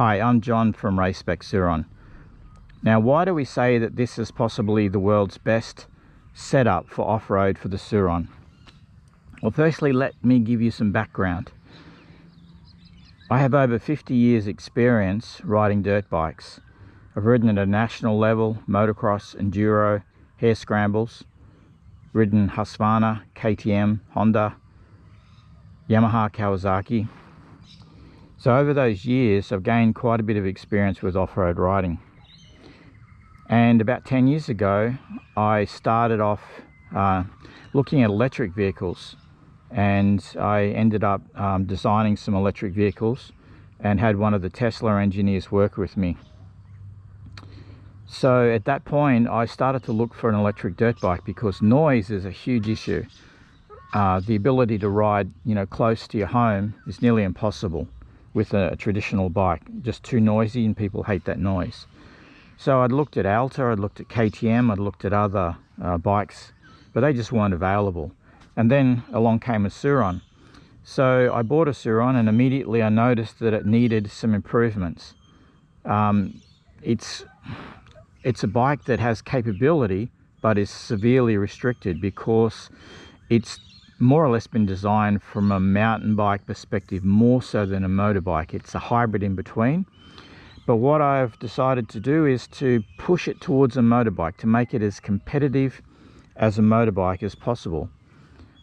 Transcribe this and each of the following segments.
Hi, I'm John from Race Spec Sur-ron. Now, why do we say that this is possibly the world's best setup for off-road for the Sur-ron? Well, firstly, let me give you some background. I have over 50 years experience riding dirt bikes. I've ridden at a national level, motocross, enduro, hare scrambles, ridden Husqvarna, KTM, Honda, Yamaha, Kawasaki. So over those years, I've gained quite a bit of experience with off-road riding. And about 10 years ago, I started off looking at electric vehicles, and I ended up designing some electric vehicles and had one of the Tesla engineers work with me. So at that point, I started to look for an electric dirt bike because noise is a huge issue. The ability to ride, close to your home is nearly impossible with a traditional bike. Just too noisy, and people hate that noise. So I'd looked at Alta, I'd looked at KTM, I'd looked at other bikes, but they just weren't available. And then along came a Sur-ron. So I bought a Sur-ron, and immediately I noticed that it needed some improvements. It's a bike that has capability, but is severely restricted because it's more or less been designed from a mountain bike perspective more so than a motorbike. It's a hybrid in between. But what I've decided to do is to push it towards a motorbike, to make it as competitive as a motorbike as possible.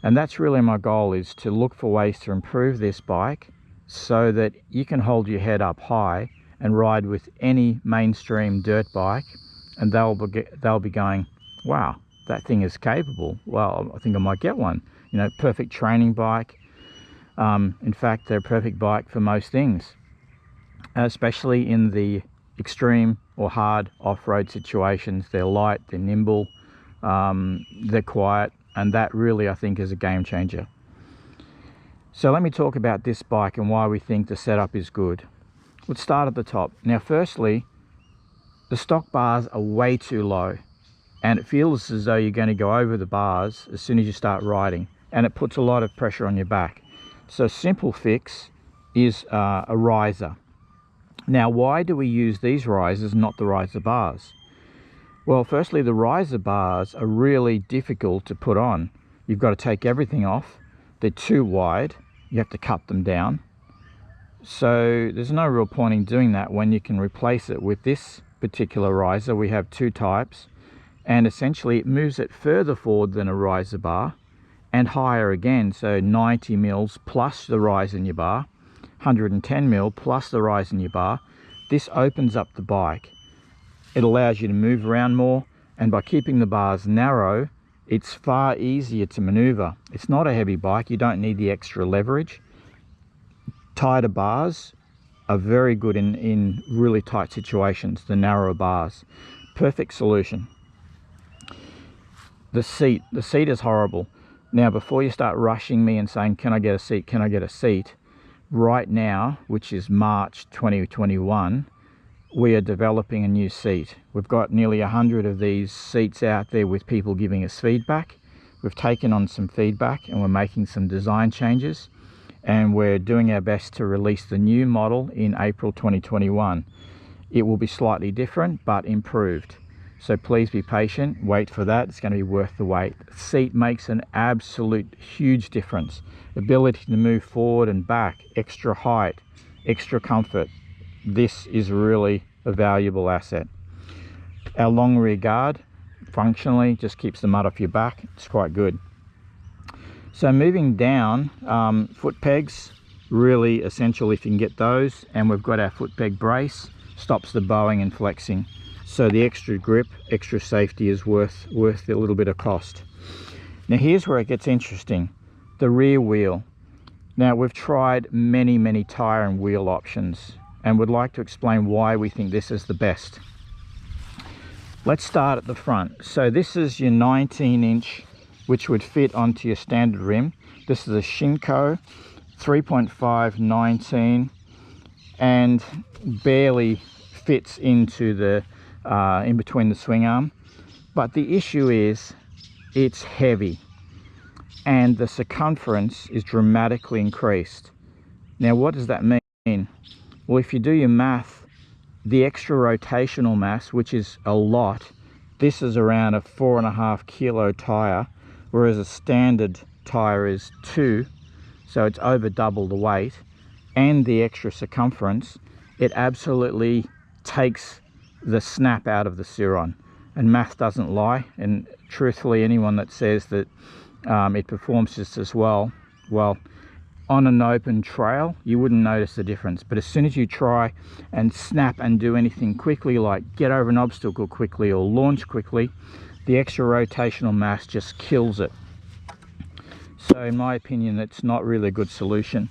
And that's really my goal, is to look for ways to improve this bike so that you can hold your head up high and ride with any mainstream dirt bike, and they'll be going, wow, that thing is capable. Well, I think I might get one. Perfect training bike. In fact, they're a perfect bike for most things, especially in the extreme or hard off-road situations. They're light, they're nimble, they're quiet, and that really, I think, is a game changer. So let me talk about this bike and why we think the setup is good. Let's start at the top. Now, firstly, the stock bars are way too low, and it feels as though you're going to go over the bars as soon as you start riding, and it puts a lot of pressure on your back. So a simple fix is a riser. Now, why do we use these risers, not the riser bars? Well, firstly, the riser bars are really difficult to put on. You've got to take everything off. They're too wide. You have to cut them down. So there's no real point in doing that when you can replace it with this particular riser. We have two types, and essentially it moves it further forward than a riser bar and higher again. So 90 mils plus the rise in your bar, 110 mil plus the rise in your bar. This opens up the bike. It allows you to move around more, and by keeping the bars narrow, it's far easier to maneuver. It's not a heavy bike. You don't need the extra leverage. Tighter bars are very good in really tight situations, the narrower bars. Perfect solution. The seat is horrible. Now, before you start rushing me and saying, can I get a seat, can I get a seat? Right now, which is March 2021, we are developing a new seat. We've got nearly 100 of these seats out there with people giving us feedback. We've taken on some feedback and we're making some design changes, and we're doing our best to release the new model in April 2021. It will be slightly different but improved. So please be patient, wait for that. It's going to be worth the wait. The seat makes an absolute huge difference. Ability to move forward and back, extra height, extra comfort. This is really a valuable asset. Our long rear guard, functionally, just keeps the mud off your back. It's quite good. So moving down, foot pegs, really essential if you can get those. And we've got our foot peg brace, stops the bowing and flexing. So the extra grip, extra safety is worth a little bit of cost. Now here's where it gets interesting. The rear wheel. Now we've tried many tire and wheel options, and would like to explain why we think this is the best. Let's start at the front. So this is your 19-inch, which would fit onto your standard rim. This is a Shinko 3.5 19, and barely fits into the in between the swing arm. But the issue is it's heavy, and the circumference is dramatically increased. Now, what does that mean? Well, if you do your math, the extra rotational mass, which is a lot, this is around a 4.5 kilo tire, whereas a standard tire is 2, so it's over double the weight, and the extra circumference, it absolutely takes the snap out of the Sur-ron. And math doesn't lie, and truthfully, anyone that says that it performs just as well, on an open trail you wouldn't notice the difference, but as soon as you try and snap and do anything quickly, like get over an obstacle quickly or launch quickly, the extra rotational mass just kills it. So in my opinion, it's not really a good solution.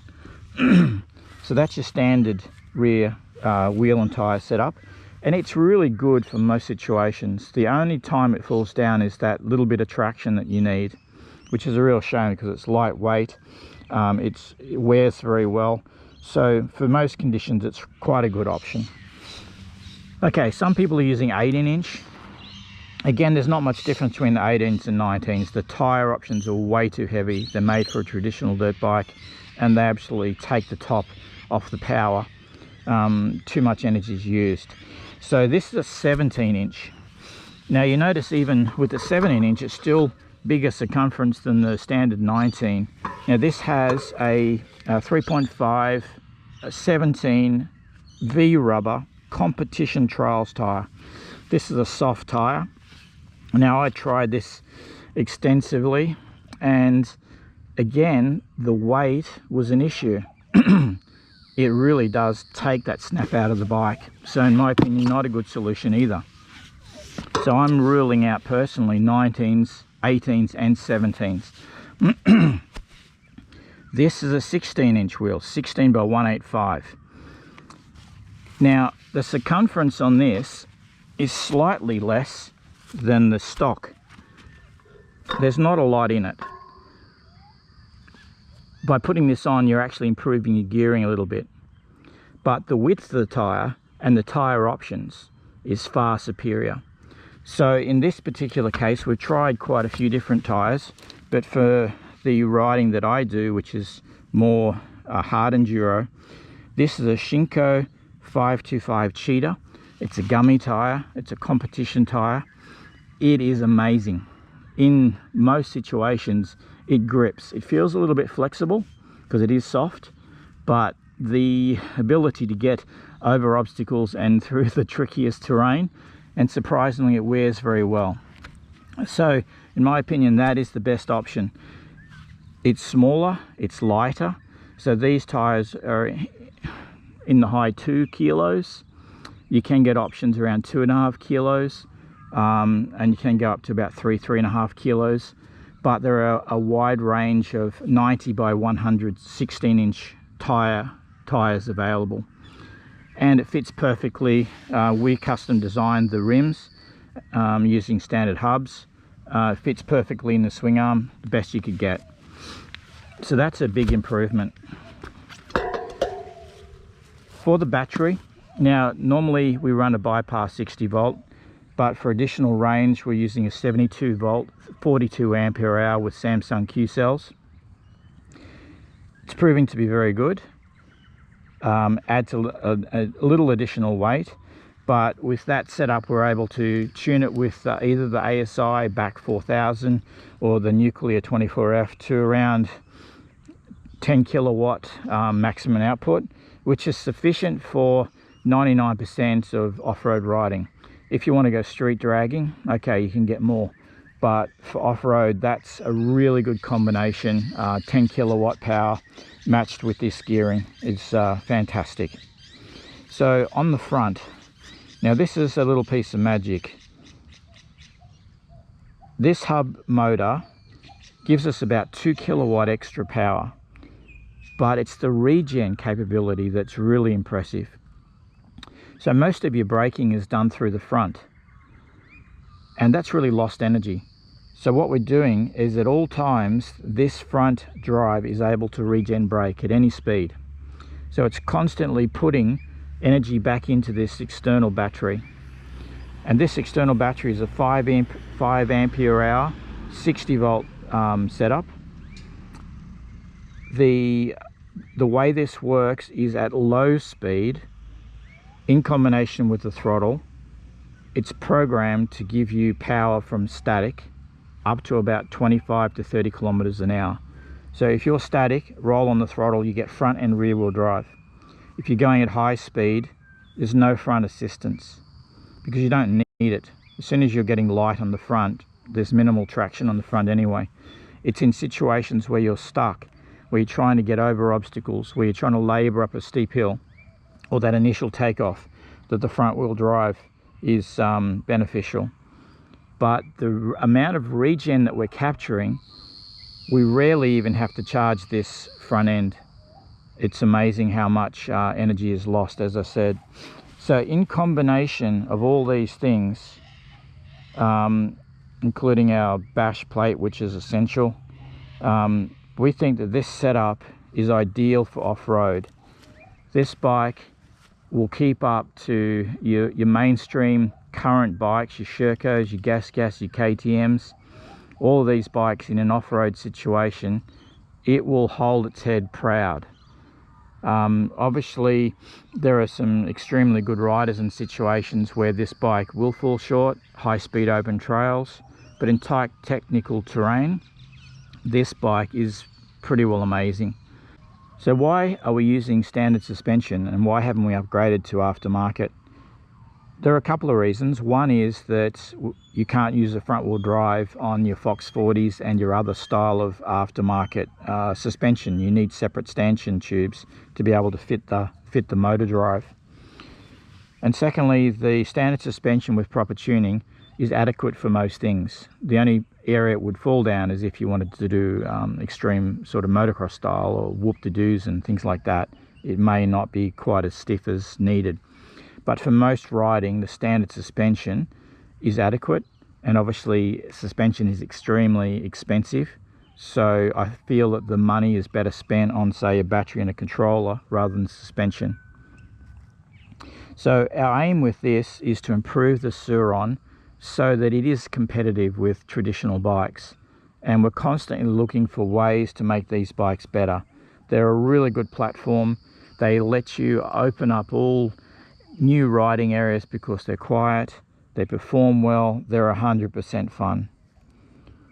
So that's your standard rear wheel and tire setup, and it's really good for most situations. The only time it falls down is that little bit of traction that you need, which is a real shame because it's lightweight. It wears very well, so for most conditions it's quite a good option. Okay, some people are using 18-inch. Again, there's not much difference between the 18s and 19s. The tire options are way too heavy. They're made for a traditional dirt bike, and they absolutely take the top off the power. Too much energy is used. So this is a 17-inch. Now you notice even with the 17-inch, it's still bigger circumference than the standard 19. Now this has a 3.5 17 V rubber competition trials tire. This is a soft tire. Now I tried this extensively, and again the weight was an issue. It really does take that snap out of the bike, so in my opinion not a good solution either. So I'm ruling out personally 19s, 18s and 17s. This is a 16-inch wheel, 16 by 185. Now the circumference on this is slightly less than the stock. There's not a lot in it. By putting this on, you're actually improving your gearing a little bit, but the width of the tire and the tire options is far superior. So in this particular case, we've tried quite a few different tires, but for the riding that I do, which is more hard enduro, this is a Shinko 525 Cheetah. It's a gummy tire, it's a competition tire. It is amazing. In most situations it grips. It feels a little bit flexible because it is soft, but the ability to get over obstacles and through the trickiest terrain, and surprisingly it wears very well. So in my opinion that is the best option. It's smaller, it's lighter, so these tires are in the high 2 kilos. You can get options around 2.5 kilos, and you can go up to about 3.5 kilos, but there are a wide range of 90 by 100 16-inch tires available, and it fits perfectly. We custom designed the rims using standard hubs. It fits perfectly in the swing arm, the best you could get. So that's a big improvement. For the battery, now normally we run a bypass 60 volt, but for additional range we're using a 72 volt 42 ampere hour with Samsung Q cells. It's proving to be very good. Adds a little additional weight, but with that setup we're able to tune it with either the ASI BAC 4000 or the Nuclear 24F to around 10 kilowatt maximum output, which is sufficient for 99% of off-road riding. If you want to go street dragging, okay, you can get more, but for off-road that's a really good combination. 10 kilowatt power matched with this gearing is fantastic. So on the front, now this is a little piece of magic. This hub motor gives us about 2 kilowatt extra power, but it's the regen capability that's really impressive. So most of your braking is done through the front, and that's really lost energy. So what we're doing is at all times this front drive is able to regen brake at any speed. So it's constantly putting energy back into this external battery, and this external battery is a 5 ampere hour 60 volt setup. The the way this works is at low speed, in combination with the throttle, it's programmed to give you power from static up to about 25 to 30 kilometers an hour. So if you're static, roll on the throttle, you get front and rear wheel drive. If you're going at high speed, there's no front assistance because you don't need it. As soon as you're getting light on the front, there's minimal traction on the front anyway. It's in situations where you're stuck, where you're trying to get over obstacles, where you're trying to labor up a steep hill, or that initial takeoff, that the front wheel drive is beneficial. But the amount of regen that we're capturing, we rarely even have to charge this front end. It's amazing how much energy is lost, as I said. So in combination of all these things, including our bash plate, which is essential, we think that this setup is ideal for off-road. This bike will keep up to your mainstream current bikes, your Shercos, your gas, your KTMs. All of these bikes in an off-road situation, it will hold its head proud. Obviously, there are some extremely good riders in situations where this bike will fall short, high-speed open trails, but in tight technical terrain, this bike is pretty well amazing. So why are we using standard suspension, and why haven't we upgraded to aftermarket? There are a couple of reasons. One is that you can't use a front wheel drive on your Fox 40s and your other style of aftermarket suspension. You need separate stanchion tubes to be able to fit the motor drive. And secondly, the standard suspension with proper tuning is adequate for most things. The only area it would fall down is if you wanted to do extreme sort of motocross style or whoop-de-doos and things like that. It may not be quite as stiff as needed. But for most riding, the standard suspension is adequate, and obviously suspension is extremely expensive. So I feel that the money is better spent on, say, a battery and a controller rather than suspension. So our aim with this is to improve the Sur-ron so that it is competitive with traditional bikes. And we're constantly looking for ways to make these bikes better. They're a really good platform. They let you open up all new riding areas because they're quiet, they perform well, they're 100% fun.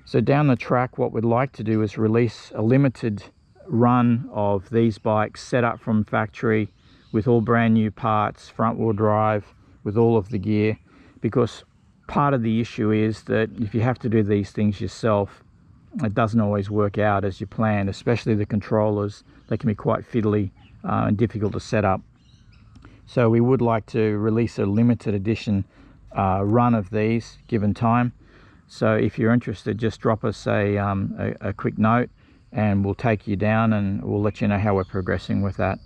So down the track, what we'd like to do is release a limited run of these bikes set up from factory with all brand new parts, front wheel drive, with all of the gear, because part of the issue is that if you have to do these things yourself, it doesn't always work out as you planned, especially the controllers. They can be quite fiddly and difficult to set up. So we would like to release a limited edition run of these given time. So if you're interested, just drop us a quick note and we'll take you down and we'll let you know how we're progressing with that.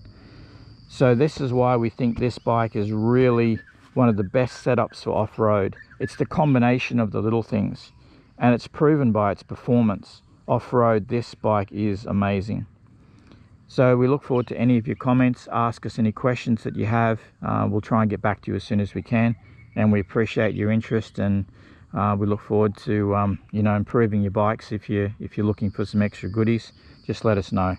So this is why we think this bike is really one of the best setups for off-road. It's the combination of the little things, and it's proven by its performance. Off-road, this bike is amazing. So we look forward to any of your comments. Ask us any questions that you have. We'll try and get back to you as soon as we can, and we appreciate your interest, and we look forward to improving your bikes. If you're looking for some extra goodies, just let us know.